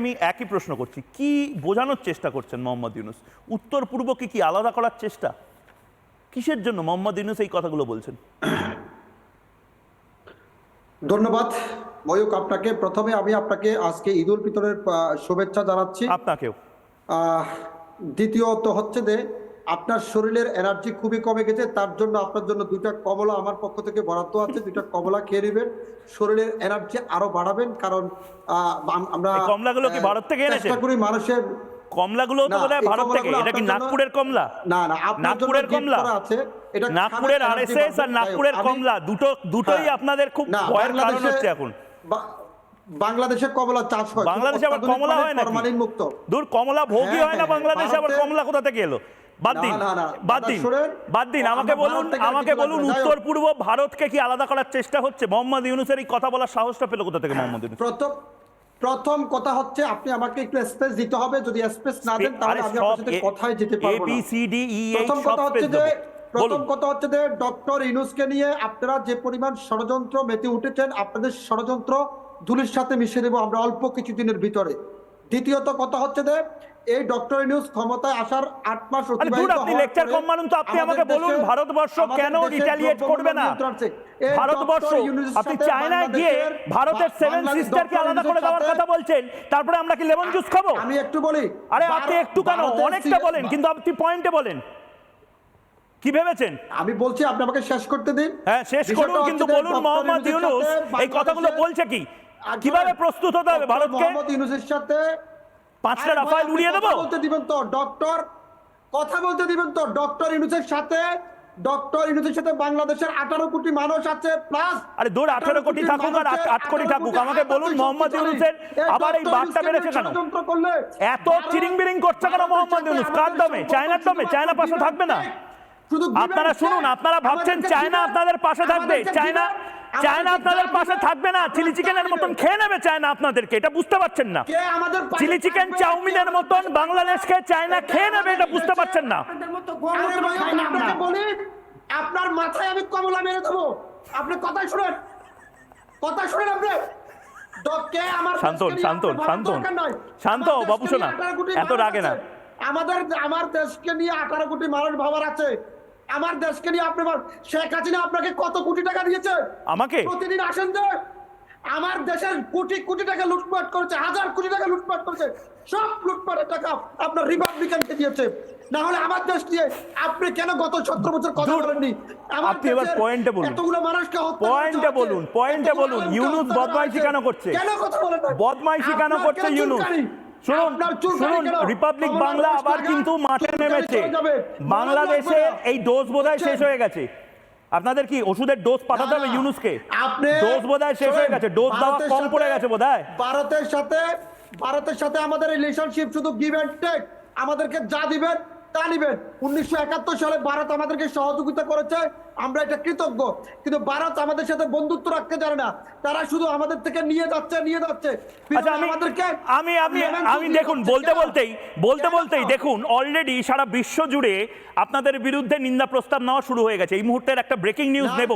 আমি একই প্রশ্ন করছি, কি বোঝানোর চেষ্টা করছেন মোহাম্মদ ইউনূস? উত্তর পূর্বকে কি আলাদা করার চেষ্টা? কিসের জন্য মোহাম্মদ ইউনূস এই কথাগুলো বলছেন? ধন্যবাদ ময়ূক আপনাকে। প্রথমে আমি আপনাকে আজকে ঈদ উল ফিতরের শুভেচ্ছা জানাচ্ছি। আপনাকেও। দ্বিতীয়ত হচ্ছে যে আপনার শরীরের এনার্জি খুবই কমে গেছে, তার জন্য আপনার জন্য 2টা কমলা আমার পক্ষ থেকে বরাদ্দ আছে। 2টা কমলা খেয়ে নেবেন, শরীরের এনার্জি আরো বাড়াবেন। কারণ আমরা কমলাগুলো কি ভারত থেকে এনেছেন? চেষ্টা করি মানুষের কমলাগুলো তো বোধহয় ভারত থেকে। এটা কি নাগপুরের কমলা? না না, নাগপুরের কমলা আছে। এটা নাগপুরের আরএসএস আর নাগপুরের কমলা দুটোই আপনাদের খুব ভয়ের কারণ হচ্ছে এখন। বাংলাদেশে কমলা চাষ হয়, বাংলাদেশে আবার কমলা হয় না, ফরমালিন মুক্ত। দূর, কমলা ভোগই হয় না বাংলাদেশে, আবার কমলা কোথা থেকে এলো? বাদ দিন, আমাকে বলুন উত্তর পূর্ব ভারতকে কি আলাদা করার চেষ্টা হচ্ছে? মোহাম্মদ ইউনূসের এই কথা বলার সাহসটা পেল কোথা থেকে মোহাম্মদ ইউনূস? প্রথম কথা হচ্ছে আপনি আমাকে একটু স্পেস দিতে হবে। যদি স্পেস না দেন তাহলে আমি আপনার সাথে কথাই যেতে পারবো না। প্রথম কথা হচ্ছে যে ডক্টর ইউনূসকে নিয়ে আপনারা যে পরিমাণ ষড়যন্ত্র মেতে উঠেছেন, আপনাদের ষড়যন্ত্র ধুলির সাথে মিশিয়ে দেবো আমরা অল্প কিছুদিনের ভিতরে। দ্বিতীয়ত কথা হচ্ছে যে এই ডক্টর ইউনূস ক্ষমতায় আসার 8 মাস অতিবাহিত হওয়ার পরে লেকচার কম মানুন তো আপনি আমাকে বলুন ভারতবর্ষ কেন রিটালিয়েট করবে না? ভারতবর্ষ, আপনি চায়নায় গিয়ে ভারতের 7 সিস্টারকে আলাদা করে দেওয়ার কথা বলছেন, তারপরে আমরা কি লেমন জুস খাবো? আমি একটু বলি। আরে আপনি একটু কেন, অনেকটা বলেন, কিন্তু আপনি পয়েন্টে বলেন। কি ভেবেছেন? আমি বলছি আপনি আমাকে শেষ করতে দিন। হ্যাঁ শেষ করুন, কিন্তু বলুন মোহাম্মদ ইউনূস এই কথাগুলো বলছে কি, কিভাবে প্রস্তুত হতে হবে ভারতকে? মোহাম্মদ ইউনূসের সাথে 5টা রাফায়েল উড়িয়ে দেবো? বলতে দিবেন তো ডক্টর, কথা বলতে দিবেন তো? ডক্টর ইউনূসের সাথে বাংলাদেশের 18 কোটি মানুষ আছে প্লাস। আরে দূর, 18 কোটি থাকুক আর 8 কোটি থাকুক, আমাকে বলুন মোহাম্মদ ইউনূসের আবার এই বার্তা বেড়েছে কেন? এত চিরিং বিরিং করছে কেন মোহাম্মদ ইউনূস? কার দমে? চায়নার দমে? চায়না পাশে থাকবে না? আপনারা শুনুন, আপনারা ভাবছেন চায়না আপনাদের পাশে থাকবে। চায়না আপনাদের পাশে থাকবে না। চিলি চিকেনের মতন খেয়ে নেবে চায়না আপনাদেরকে, এটা বুঝতে পারছেন না? চিলি চিকেন চাউমিনের মতন বাংলাদেশকে চায়না খেয়ে নেবে, এটা বুঝতে পারছেন না? আপনার মাথায় আমি কমলা মেরে দেবো। আপনি কথাই শুনেন, কথা শুনেন। আপনি শান্ত বাবু, শোনা, এত রাগে না। আমার দেশকে নিয়ে 18 কোটি মানুষ ভাবার আছে। আমার দেশকে নিয়ে আপনি শেখ হাসিনা আপনাকে কত কোটি টাকা দিয়েছে? আমাকে প্রতিদিন আসেন যে আমার দেশের কোটি কোটি টাকা লুটপাট করেছে, হাজার কোটি টাকা লুটপাট করেছে। সব লুটপাটের টাকা আপনার রিপাবলিকানকে দিয়েছে। না হলে আমার দেশ দিয়ে আপনি কেন গত 17 বছর কথা বলেননি? আপনি এবার পয়েন্টে বলুন, এতগুলো মানুষকে পয়েন্টে বলুন ইউনূস বদমাইশি কেন করছে? কেন কথা বলেন? বদমাইশি কেন করছে ইউনূস? শুনুন, রিপাবলিক বাংলা আবার কিন্তু মাঠে নেমেছে। বাংলাদেশে এই ডোজ বোধহয় শেষ হয়ে গেছে। আপনাদের কি ওষুধের ডোজ পাঠাতে হবে ইউনূসকে? ডোজ বোধহয় শেষ হয়ে গেছে, ডোজ দেওয়া কম পড়ে গেছে বোধহয়। ভারতের সাথে আমাদের রিলেশনশিপ শুধু গিভ এন্ড টেক। আমাদেরকে যা দিবেন তা নিবেন। 1971 সালে ভারত আমাদেরকে সহযোগিতা করেছে, আমরা এটা কৃতজ্ঞ। কিন্তু ভারত আমাদের সাথে বন্ধুত্ব রাখতে জানে না, তারা শুধু আমাদের থেকে নিয়ে যাচ্ছে। আমি দেখুন, বলতে বলতেই দেখুন অলরেডি সারা বিশ্ব জুড়ে আপনাদের বিরুদ্ধে নিন্দা প্রস্তাব নেওয়া শুরু হয়ে গেছে। এই মুহূর্তের একটা ব্রেকিং নিউজ নেব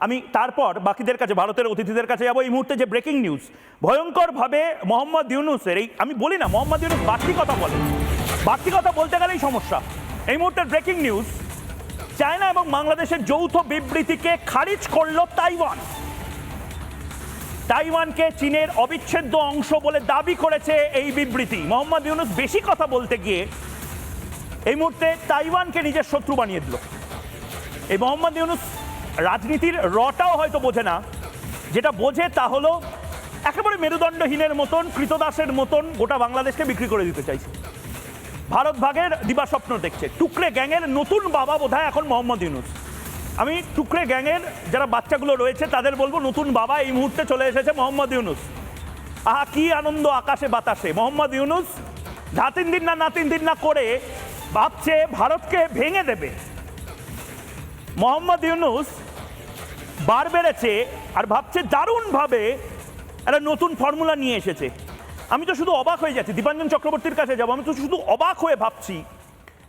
আমি, তারপর বাকিদের কাছে, ভারতের অতিথিদের কাছে যাবো। এই মুহূর্তে যে ব্রেকিং নিউজ, ভয়ঙ্করভাবে মোহাম্মদ ইউনূসের আমি বলি না, মোহাম্মদ ইউনূস বাড়তি কথা বলতে গেলেই সমস্যা। এই মুহূর্তের ব্রেকিং নিউজ, চায়না এবং বাংলাদেশের যৌথ বিবৃতিকে খারিজ করল তাইওয়ানকে চীনের অবিচ্ছেদ্য অংশ বলে দাবি করেছে এই বিবৃতি। মোহাম্মদ ইউনূস বেশি কথা বলতে গিয়ে এই মুহূর্তে তাইওয়ানকে নিজের শত্রু বানিয়ে দিল। এই মোহাম্মদ ইউনূস রাজনীতির রটাও হয়তো বোঝে না, যেটা বোঝে তা হলো একেবারে মেরুদণ্ডহীনের মতন, কৃতদাসের মতন গোটা বাংলাদেশকে বিক্রি করে দিতে চাইছে। ভারত ভাগের দিবাস্বপ্ন দেখছে। টুকরে গ্যাংয়ের নতুন বাবা বোধহয় এখন মোহাম্মদ ইউনূস। আমি টুকরে গ্যাংয়ের যারা বাচ্চাগুলো রয়েছে তাদের বলবো, নতুন বাবা এই মুহূর্তে চলে এসেছে মোহাম্মদ ইউনূস। আহা কি আনন্দ আকাশে বাতাসে। মোহাম্মদ ইউনূস নাতিন দিন না করে ভাবছে ভারতকে ভেঙে দেবে। মোহাম্মদ ইউনূস বার বেড়েছে আর ভাবছে দারুণভাবে একটা নতুন ফর্মুলা নিয়ে এসেছে। আমি তো শুধু অবাক হয়ে যাচ্ছি, দীপাঞ্জন চক্রবর্তীর কাছে যাবো। আমি তো শুধু অবাক হয়ে ভাবছি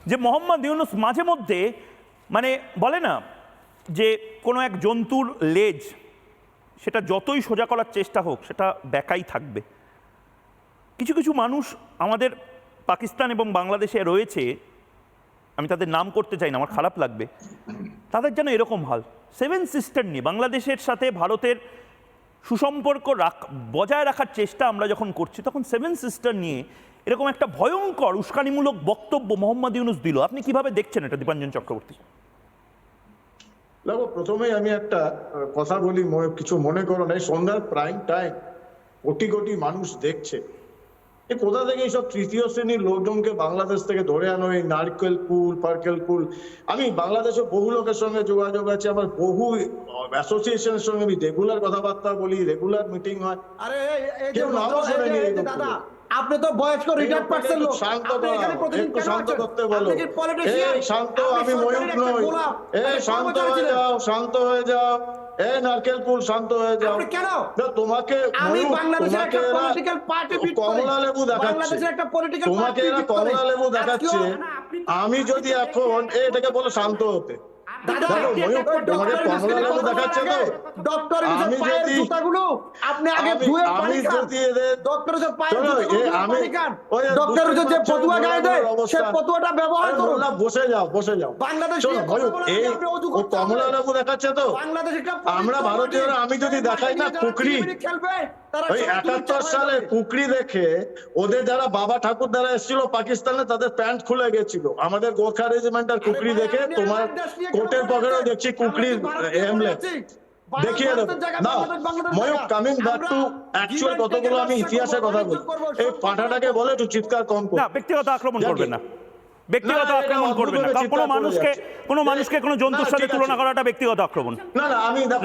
যে মোহাম্মদ ইউনূস মাঝে মধ্যে বলে না যে কোনো এক জন্তুর লেজ সেটা যতই সোজা করার চেষ্টা হোক সেটা বেঁকাই থাকবে। কিছু কিছু মানুষ আমাদের পাকিস্তান এবং বাংলাদেশে রয়েছে, আমি তাদের নাম করতে চাই না, আমার খারাপ লাগবে, তাদের যেন এরকম হাল। সেভেন সিস্টার নিয়ে বাংলাদেশের সাথে ভারতের সুসম্পর্ক বজায় রাখার চেষ্টা আমরা যখন করছি, তখন সেভেন সিস্টার নিয়ে এরকম একটা ভয়ঙ্কর উস্কানিমূলক বক্তব্য মোহাম্মদ ইউনূস দিল। আপনি কিভাবে দেখছেন এটা, দীপাঞ্জন চক্রবর্তী? দেখো, প্রথমেই আমি একটা কথা বলি, কিছু মনে করো না। এই সন্ধ্যার প্রাইম টাইম কোটি কোটি মানুষ দেখছে, এই কোথা থেকে এইসব তৃতীয় শ্রেণীর লোকজনকে বাংলাদেশ থেকে ধরে আনো, এই নারকেল কুল পার্কেল কুল। আমি বাংলাদেশে বহু লোকের সঙ্গে যোগাযোগ আছে, আমার বহু অ্যাসোসিয়েশনের সঙ্গে আমি রেগুলার কথাবার্তা বলি, রেগুলার মিটিং হয়। আরে এই যে কেউ নামও শোনেনি এই লোকগুলো। দাদা, আপনি তো বয়স্ক রিটায়ার্ড পারসন লোক, শান্ত আপনি এখানে প্রতিদিন একটু কেন শান্ত আছেন? করতে বলো। আপনি কি পলিটিশিয়ান? এই শান্ত, আপনি আমি ময়ূর সরকারের একটা নই। গোলাম, এই আপনি শান্ত কর্মচারী হয়ে ছিলেন। যাও, শান্ত হয়ে যাও। এই নারকেল কুল, শান্ত হয়ে যাও। আপনি কেন? না, তোমাকে আমি ময়ূর, বাংলাদেশের তোমাকে একটা এরা পলিটিক্যাল পার্টি বিট করি, কমলা লেবু দেখাচ্ছে, বাংলাদেশের একটা পলিটিক্যাল তোমাকে পার্টি এরা বিট করে। কমলা লেবু দেখাচ্ছে। আজকেও- আমি যদি এখন এটাকে বলো শান্ত হতে, দাদা, দেখো ময়ূর, তোমাকে কমলা লেবু দেখাচ্ছে তো। ডক্টর আমি পায়ের যদি- জুতাগুলো আপনি আগে ধুয়ে আমি পানি খান। যদি এদের ডক্টর পায়ের শোনো, জুতাগুলো ধুয়ে আমি পানি খান। ওই ডক্টর বুঝতে যে পারছো ফতুয়া গায়ে দেয়, মোল্লার সে অবস্থা। ফতুয়াটা ব্যবহার আরে করুন। মোল্লা, বসে যাও, বসে যাও। বাংলাদেশ শোনো, নিয়ে কথা ময়ূর, বলার এই আগে আপনি অজু ও করতে কমলা হবে। লেবু দেখাচ্ছে তো। বাংলাদেশ একটা আমরা পলিটিক্যাল ভারতীয়রা, আমি যদি পার্টি। দেখাই না যারা কুকরি, টিভি খেলবে, তারা ওই সবাই 71 দুই সালে চার কুকরি দেখে ওদের যারা বাবা ঠাকুর দ্বারা এসেছিল পাকিস্তানে, তাদের প্যান্ট খুলে গেছিল। আমাদের গোর্খা রেজিমেন্টাল কুকরি ভাই, দেখে আপনি তোমার আমার দেশ নিয়ে কেন কোটের বলছেন? পকেটেও দেখছি কুকরির আমরা কি ভারতীয় এমব্লেম বলে আছি? ভারত দেখিয়ে দেবো। ভারতের জায়গা, না, বাংলাদেশ ময়ূর, জায়গা। কামিং ব্যাক আমরা টু অ্যাকচুয়াল জীবন কতগুলো থেকে আমি ব্যবসা ইতিহাসের করবো, কথা বলি। বাণিজ্য করবো, এই সব পাঁঠাটাকে বলে একটু চিৎকার কম না, কর। ব্যক্তিগত আক্রমণ জানি। করবেন না, ব্যক্তিগত না, এটা আক্রমণ করবেন না। অদ্ভুতভাবে কোনো চিৎকার করে মানুষকে যাচ্ছে। কোনো মানুষকে কোনো জন্তুর না, সাথে ঠিক আছে। তুলনা করাটা ব্যক্তিগত আক্রমণ। না, আমি দেখো